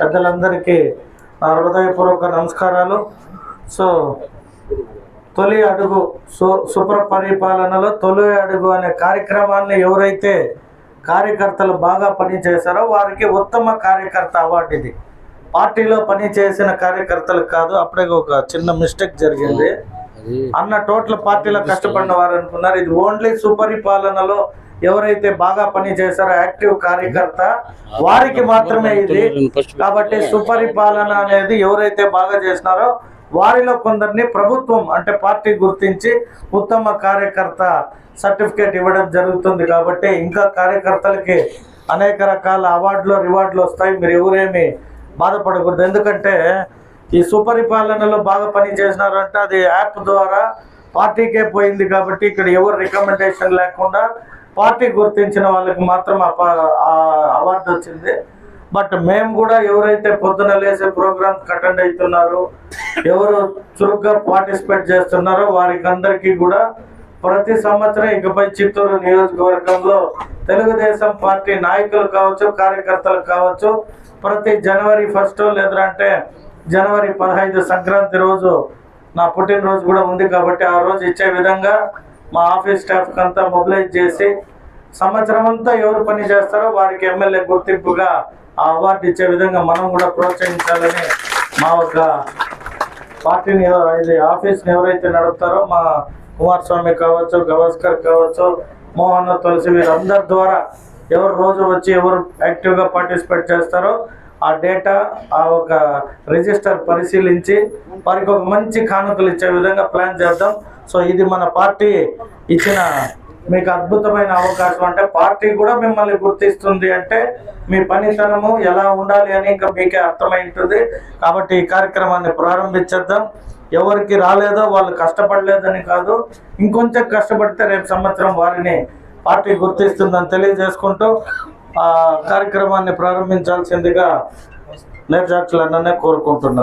పెద్దలందరికీ నా హృదయపూర్వక నమస్కారాలు. సో తొలి అడుగు సుపరిపాలనలో తొలి అడుగు అనే కార్యక్రమాన్ని ఎవరైతే కార్యకర్తలు బాగా పనిచేశారో వారికి ఉత్తమ కార్యకర్త అవార్డు. ఇది పార్టీలో పనిచేసిన కార్యకర్తలకు కాదు. అప్పుడే ఒక చిన్న మిస్టేక్ జరిగింది అన్న. టోటల్ పార్టీలో కష్టపడిన వారు అనుకున్నారు. ఇది ఓన్లీ సుపరిపాలనలో ఎవరైతే బాగా పని చేశారో యాక్టివ్ కార్యకర్త వారికి మాత్రమే ఇది. కాబట్టి సుపరిపాలన అనేది ఎవరైతే బాగా చేసినారో వారిలో కొందరిని ప్రభుత్వం అంటే పార్టీ గుర్తించి ఉత్తమ కార్యకర్త సర్టిఫికేట్ ఇవ్వడం జరుగుతుంది. కాబట్టి ఇంకా కార్యకర్తలకి అనేక రకాల అవార్డులు రివార్డులు వస్తాయి. మీరు ఎవరేమి బాధపడకూడదు. ఎందుకంటే ఈ సుపరిపాలనలో బాగా పని చేసినారంటే అది యాప్ ద్వారా పార్టీకే పోయింది. కాబట్టి ఇక్కడ ఎవరు రికమెండేషన్ లేకుండా పార్టీ గుర్తించిన వాళ్ళకి మాత్రం అవార్డు వచ్చింది. బట్ మేము కూడా ఎవరైతే పొద్దున లేసే ప్రోగ్రామ్స్ అటెండ్ అవుతున్నారో ఎవరు చురుగ్గా పార్టిసిపేట్ చేస్తున్నారో వారికి అందరికీ కూడా ప్రతి సంవత్సరం ఇకపై చిత్తూరు నియోజకవర్గంలో తెలుగుదేశం పార్టీ నాయకులు కావచ్చు, కార్యకర్తలు కావచ్చు, ప్రతి జనవరి 1 లేదంటే జనవరి 15 సంక్రాంతి రోజు నా పుట్టినరోజు కూడా ఉంది. కాబట్టి ఆ రోజు ఇచ్చే విధంగా మా ఆఫీస్ స్టాఫ్కి అంతా మొబిలైజ్ చేసి సంవత్సరం అంతా ఎవరు పని చేస్తారో వారికి ఎమ్మెల్యే గుర్తింపుగా ఆ అవార్డు ఇచ్చే విధంగా మనం కూడా ప్రోత్సహించాలని మా ఒక పార్టీని ఇది ఆఫీస్ని ఎవరైతే నడుపుతారో మా కుమారస్వామి కావచ్చు, గవాస్కర్ కావచ్చు, మోహన్, తులసి వీరందరి ద్వారా ఎవరు రోజు వచ్చి ఎవరు యాక్టివ్గా పార్టిసిపేట్ చేస్తారో ఆ డేటా ఆ ఒక రిజిస్టర్ పరిశీలించి వారికి ఒక మంచి కానుకలు ఇచ్చే విధంగా ప్లాన్ చేద్దాం. సో ఇది మన పార్టీ ఇచ్చిన మీకు అద్భుతమైన అవకాశం. అంటే పార్టీ కూడా మిమ్మల్ని గుర్తిస్తుంది అంటే మీ పనితనము ఎలా ఉండాలి అని ఇంకా మీకే అర్థమైంటుంది. కాబట్టి ఈ కార్యక్రమాన్ని ప్రారంభించేద్దాం. ఎవరికి రాలేదో వాళ్ళు కష్టపడలేదని కాదు, ఇంకొంచెం కష్టపడితే రేపు సంవత్సరం వారిని పార్టీ గుర్తిస్తుందని తెలియజేసుకుంటూ ఆ కార్యక్రమాన్ని ప్రారంభించాల్సిందిగా నేర్జాక్షులన్ననే కోరుకుంటున్నాను.